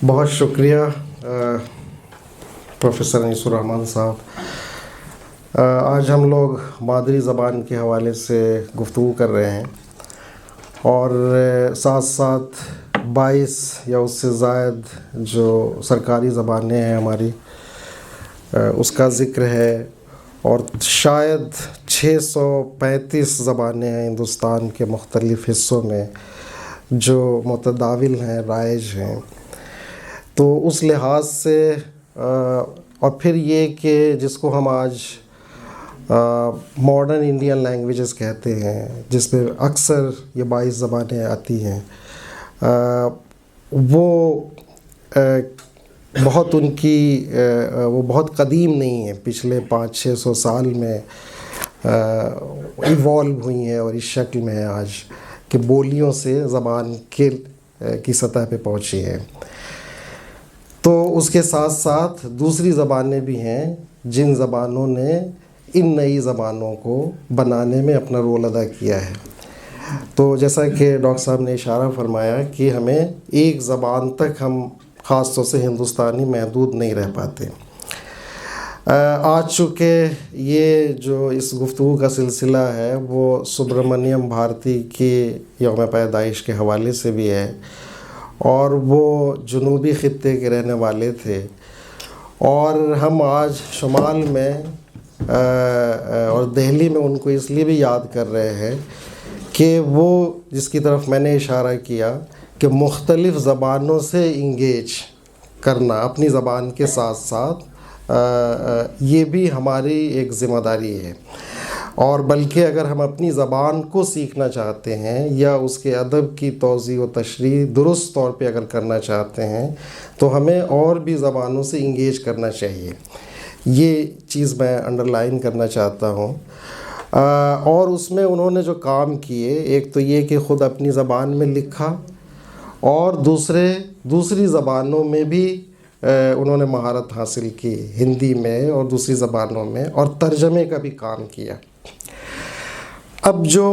بہت شکریہ پروفیسر انیس الرحمن صاحب. آج ہم لوگ مادری زبان کے حوالے سے گفتگو کر رہے ہیں اور ساتھ ساتھ 22 یا اس سے زائد جو سرکاری زبانیں ہیں ہماری اس کا ذکر ہے، اور شاید 635 زبانیں ہیں ہندوستان کے مختلف حصوں میں جو متداول ہیں، رائج ہیں. تو اس لحاظ سے اور پھر یہ کہ جس کو ہم آج ماڈرن انڈین لینگویجز کہتے ہیں، جس پہ اکثر یہ 22 زبانیں آتی ہیں، وہ بہت ان کی وہ بہت قدیم نہیں ہیں، پچھلے 500-600 سال میں ایوالو ہوئی ہیں اور اس شکل میں ہے آج کہ بولیوں سے زبان کی سطح پہ پہنچی ہے. تو اس کے ساتھ ساتھ دوسری زبانیں بھی ہیں جن زبانوں نے ان نئی زبانوں کو بنانے میں اپنا رول ادا کیا ہے. تو جیسا کہ ڈاکٹر صاحب نے اشارہ فرمایا کہ ہمیں ایک زبان تک ہم خاص طور سے ہندوستانی محدود نہیں رہ پاتے. آج چونکہ یہ جو اس گفتگو کا سلسلہ ہے وہ سبرامنیم بھارتی کی یوم پیدائش کے حوالے سے بھی ہے، اور وہ جنوبی خطے کے رہنے والے تھے، اور ہم آج شمال میں اور دہلی میں ان کو اس لیے بھی یاد کر رہے ہیں کہ وہ جس کی طرف میں نے اشارہ کیا کہ مختلف زبانوں سے انگیج کرنا اپنی زبان کے ساتھ ساتھ یہ بھی ہماری ایک ذمہ داری ہے. اور بلکہ اگر ہم اپنی زبان کو سیکھنا چاہتے ہیں یا اس کے ادب کی توضیح و تشریح درست طور پہ اگر کرنا چاہتے ہیں تو ہمیں اور بھی زبانوں سے انگیج کرنا چاہیے. یہ چیز میں انڈر لائن کرنا چاہتا ہوں. اور اس میں انہوں نے جو کام کیے، ایک تو یہ کہ خود اپنی زبان میں لکھا، اور دوسری زبانوں میں بھی انہوں نے مہارت حاصل کی، ہندی میں اور دوسری زبانوں میں، اور ترجمے کا بھی کام کیا. اب جو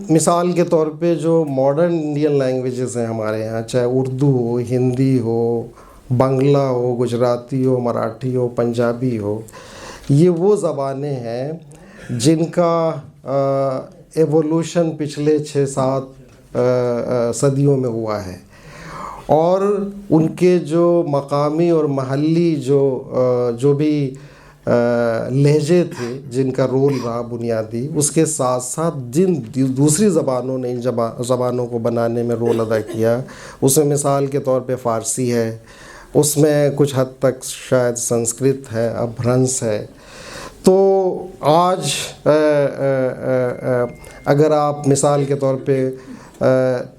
مثال کے طور پہ جو ماڈرن انڈین لینگویجز ہیں ہمارے یہاں، چاہے اردو ہو، ہندی ہو، بنگلہ ہو، گجراتی ہو، مراٹھی ہو، پنجابی ہو، یہ وہ زبانیں ہیں جن کا ایوولوشن پچھلے 6-7 صدیوں میں ہوا ہے، اور ان کے جو مقامی اور محلی جو بھی لہجے تھے جن کا رول رہا بنیادی، اس کے ساتھ ساتھ جن دوسری زبانوں نے ان زبانوں کو بنانے میں رول ادا کیا، اس میں مثال کے طور پہ فارسی ہے، اس میں کچھ حد تک شاید سنسکرت ہے، ابھرنس ہے. تو آج اگر آپ مثال کے طور پہ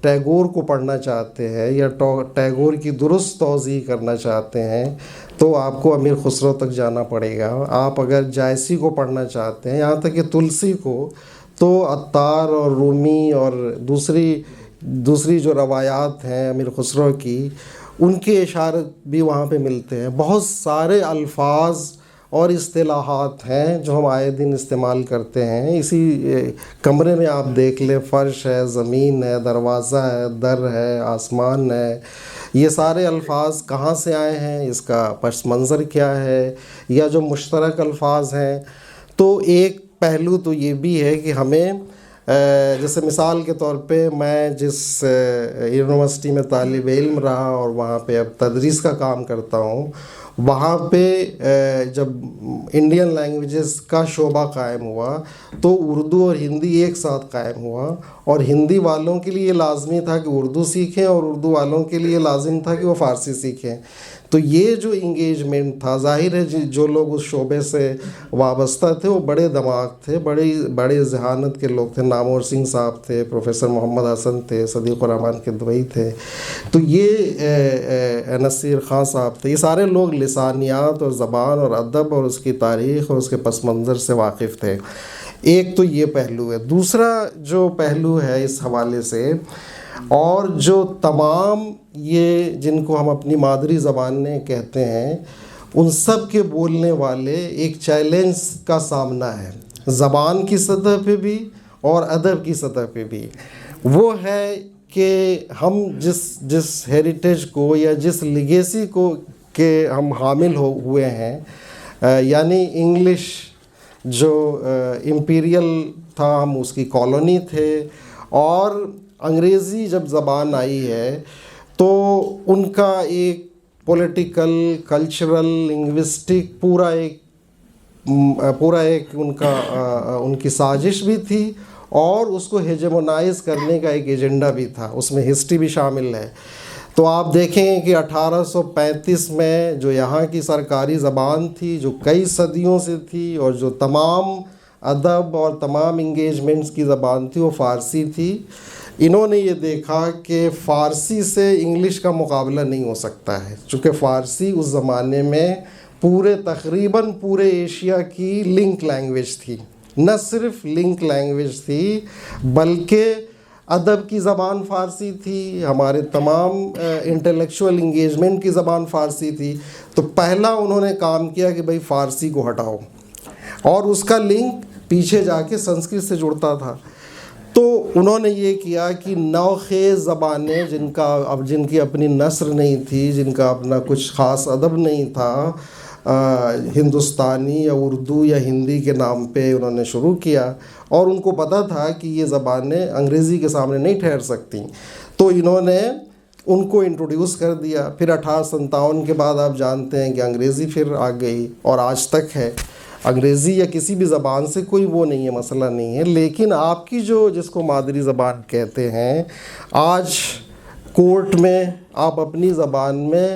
ٹیگور کو پڑھنا چاہتے ہیں یا ٹیگور کی درست توضیح کرنا چاہتے ہیں تو آپ کو امیر خسرو تک جانا پڑے گا. آپ اگر جائسی کو پڑھنا چاہتے ہیں، یہاں تک کہ تلسی کو، تو عطار اور رومی اور دوسری جو روایات ہیں امیر خسرو کی، ان کے اشارت بھی وہاں پہ ملتے ہیں. بہت سارے الفاظ اور اصطلاحات ہیں جو ہم آئے دن استعمال کرتے ہیں. اسی کمرے میں آپ دیکھ لیں، فرش ہے، زمین ہے، دروازہ ہے، در ہے، آسمان ہے، یہ سارے الفاظ کہاں سے آئے ہیں، اس کا پس منظر کیا ہے، یا جو مشترک الفاظ ہیں. تو ایک پہلو تو یہ بھی ہے کہ ہمیں جیسے مثال کے طور پہ میں جس یونیورسٹی میں طالب علم رہا اور وہاں پہ اب تدریس کا کام کرتا ہوں، وہاں پہ جب انڈین لینگویجز کا شعبہ قائم ہوا تو اردو اور ہندی ایک ساتھ قائم ہوا، اور ہندی والوں کے لیے یہ لازمی تھا کہ اردو سیکھیں، اور اردو والوں کے لیے لازم تھا کہ وہ فارسی سیکھیں. تو یہ جو انگیجمنٹ تھا، ظاہر ہے جو لوگ اس شعبے سے وابستہ تھے وہ بڑے دماغ تھے، بڑے ذہانت کے لوگ تھے. نامور سنگھ صاحب تھے، پروفیسر محمد حسن تھے، صدیق الرحمن کدوئی تھے، تو یہ نصیر خان صاحب تھے. یہ سارے لوگ لسانیات اور زبان اور ادب اور اس کی تاریخ اور اس کے پس منظر سے واقف تھے. ایک تو یہ پہلو ہے. دوسرا جو پہلو ہے اس حوالے سے، اور جو تمام یہ جن کو ہم اپنی مادری زبانیں کہتے ہیں، ان سب کے بولنے والے ایک چیلنج کا سامنا ہے، زبان کی سطح پہ بھی اور ادب کی سطح پہ بھی. وہ ہے کہ ہم جس ہیریٹیج کو یا جس لیگیسی کو کہ ہم حامل ہوئے ہیں، یعنی انگلش جو امپیریل تھا، ہم اس کی کالونی تھے، اور انگریزی جب زبان آئی ہے تو ان کا ایک پولیٹیکل، کلچرل، لنگوسٹک پورا ایک ان کی سازش بھی تھی، اور اس کو ہیجمونائز کرنے کا ایک ایجنڈا بھی تھا، اس میں ہسٹری بھی شامل ہے۔ تو آپ دیکھیں کہ 1835 میں جو یہاں کی سرکاری زبان تھی، جو کئی صدیوں سے تھی، اور جو تمام ادب اور تمام انگیجمنٹس کی زبان تھی، وہ فارسی تھی۔ انہوں نے یہ دیکھا کہ فارسی سے انگلش کا مقابلہ نہیں ہو سکتا ہے، چونکہ فارسی اس زمانے میں تقریباً پورے ایشیا کی لنک لینگویج تھی۔ نہ صرف لنک لینگویج تھی بلکہ ادب کی زبان فارسی تھی، ہمارے تمام انٹلیکچوئل انگیجمنٹ کی زبان فارسی تھی۔ تو پہلا انہوں نے کام کیا کہ بھئی فارسی کو ہٹاؤ، اور اس کا لنک پیچھے جا کے سنسکرت سے جڑتا تھا۔ تو انہوں نے یہ کیا کہ نوخیز زبانیں جن کی اپنی نثر نہیں تھی، جن کا اپنا کچھ خاص ادب نہیں تھا، ہندوستانی یا اردو یا ہندی کے نام پہ انہوں نے شروع کیا، اور ان کو پتہ تھا کہ یہ زبانیں انگریزی کے سامنے نہیں ٹھہر سکتی، تو انہوں نے ان کو انٹروڈیوس کر دیا۔ پھر 1857 کے بعد آپ جانتے ہیں کہ انگریزی پھر آ گئی، اور آج تک ہے۔ انگریزی یا کسی بھی زبان سے کوئی وہ نہیں ہے، مسئلہ نہیں ہے، لیکن آپ کی جس کو مادری زبان کہتے ہیں، آج کورٹ میں آپ اپنی زبان میں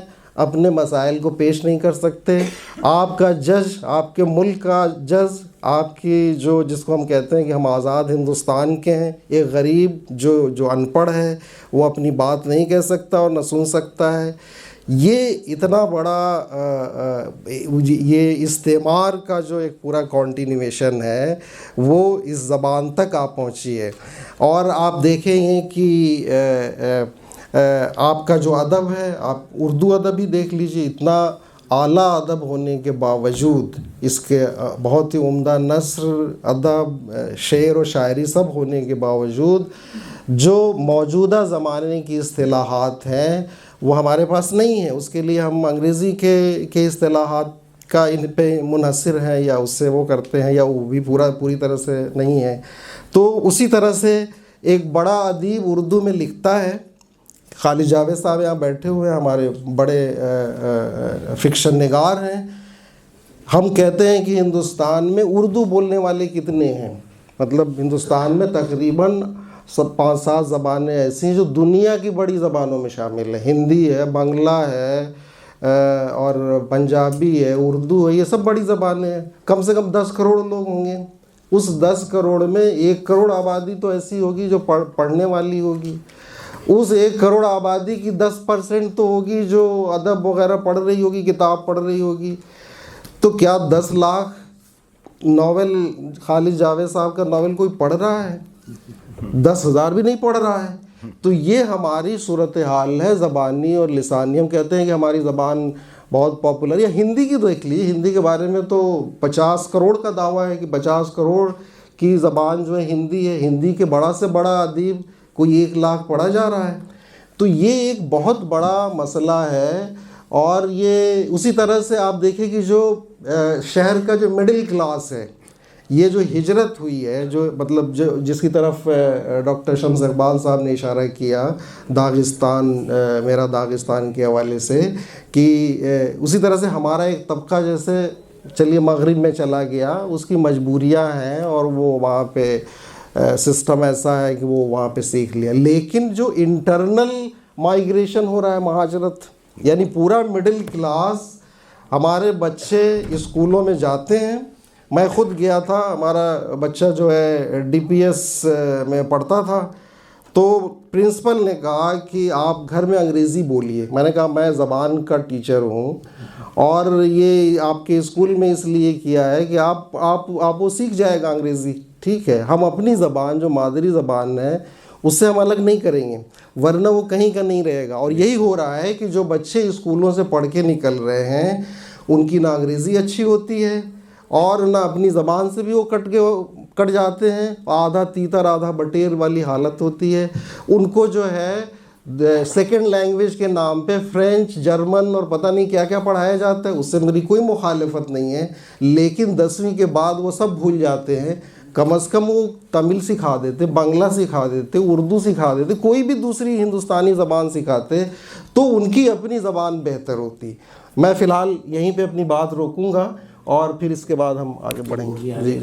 اپنے مسائل کو پیش نہیں کر سکتے۔ آپ کا جج، آپ کے ملک کا جج، آپ کی جس کو ہم کہتے ہیں کہ ہم آزاد ہندوستان کے ہیں، ایک غریب جو ان پڑھ ہے، وہ اپنی بات نہیں کہہ سکتا اور نہ سن سکتا ہے۔ یہ اتنا بڑا یہ استعمار کا جو ایک پورا کنٹینیویشن ہے، وہ اس زبان تک آپ پہنچی ہے۔ اور آپ دیکھیں گے کہ آپ کا جو ادب ہے، آپ اردو ادب ہی دیکھ لیجئے، اتنا اعلیٰ ادب ہونے کے باوجود، اس کے بہت ہی عمدہ نثر، ادب، شعر و شاعری سب ہونے کے باوجود، جو موجودہ زمانے کی اصطلاحات ہیں وہ ہمارے پاس نہیں ہے۔ اس کے لیے ہم انگریزی کے اصطلاحات کا ان پہ منحصر ہیں، یا اس سے وہ کرتے ہیں، یا وہ بھی پوری طرح سے نہیں ہے۔ تو اسی طرح سے ایک بڑا ادیب اردو میں لکھتا ہے، خالد جاوید صاحب یہاں بیٹھے ہوئے ہیں، ہمارے بڑے فکشن نگار ہیں۔ ہم کہتے ہیں کہ ہندوستان میں اردو بولنے والے کتنے ہیں، مطلب ہندوستان میں تقریباً 5-7 زبانیں ایسی ہیں جو دنیا کی بڑی زبانوں میں شامل ہیں۔ ہندی ہے، بنگلہ ہے، اور پنجابی ہے، اردو ہے، یہ سب بڑی زبانیں ہیں۔ کم سے کم 10 کروڑ لوگ ہوں گے۔ اس 10 کروڑ میں 1 کروڑ آبادی تو ایسی ہوگی جو پڑھنے والی ہوگی۔ اس 1 کروڑ آبادی کی 10% تو ہوگی جو ادب وغیرہ پڑھ رہی ہوگی، کتاب پڑھ رہی ہوگی۔ تو کیا 10 لاکھ ناول خالد جاوید صاحب کا ناول کوئی پڑھ رہا ہے؟ 10,000 بھی نہیں پڑھ رہا ہے۔ تو یہ ہماری صورتحال ہے زبانی اور لسانی۔ ہم کہتے ہیں کہ ہماری زبان بہت پاپولر، یا ہندی کی دیکھ لیے، ہندی کے بارے میں تو 50 کروڑ کا دعویٰ ہے کہ 50 کروڑ کی زبان جو ہے ہندی ہے۔ ہندی کے بڑا سے بڑا ادیب کوئی 1 لاکھ پڑھا جا رہا ہے۔ تو یہ ایک بہت بڑا مسئلہ ہے۔ اور یہ اسی طرح سے آپ دیکھیں کہ جو شہر کا جو مڈل کلاس ہے، یہ جو ہجرت ہوئی ہے، جو مطلب جس کی طرف ڈاکٹر شمس اقبال صاحب نے اشارہ کیا، داغستان، میرا داغستان کے حوالے سے، کہ اسی طرح سے ہمارا ایک طبقہ جیسے چلیے مغرب میں چلا گیا، اس کی مجبوریاں ہیں، اور وہ وہاں پہ سسٹم ایسا ہے کہ وہ وہاں پہ سیکھ لیا۔ لیکن جو انٹرنل مائیگریشن ہو رہا ہے، مہاجرت، یعنی پورا مڈل کلاس، ہمارے بچے اسکولوں میں جاتے ہیں۔ میں خود گیا تھا، ہمارا بچہ جو ہے ڈی پی ایس میں پڑھتا تھا، تو پرنسپل نے کہا کہ آپ گھر میں انگریزی بولیے۔ میں نے کہا میں زبان کا ٹیچر ہوں، اور یہ آپ کے اسکول میں اس لیے کیا ہے کہ آپ وہ سیکھ جائے گا انگریزی، ٹھیک ہے، ہم اپنی زبان جو مادری زبان ہے اس سے ہم الگ نہیں کریں گے، ورنہ وہ کہیں کا نہیں رہے گا۔ اور یہی ہو رہا ہے کہ جو بچے اسکولوں سے پڑھ کے نکل رہے ہیں، ان کی نہ انگریزی اچھی ہوتی ہے، اور نہ اپنی زبان سے بھی وہ کٹ کے کٹ جاتے ہیں، آدھا تیتر آدھا بٹیر والی حالت ہوتی ہے. ان کو جو ہے سیکنڈ لینگویج کے نام پہ فرینچ، جرمن اور پتہ نہیں کیا کیا پڑھایا جاتا ہے. اس سے میری کوئی مخالفت نہیں ہے، لیکن 10ویں کے بعد وہ سب بھول جاتے ہیں. کم از کم وہ تمل سکھا دیتے، بنگلہ سکھا دیتے، اردو سکھا دیتے، کوئی بھی دوسری ہندوستانی زبان سکھاتے تو ان کی اپنی زبان بہتر ہوتی. میں فی الحال یہیں پہ اپنی بات روکوں گا اور پھر اس کے بعد ہم آگے بڑھیں گے. جی.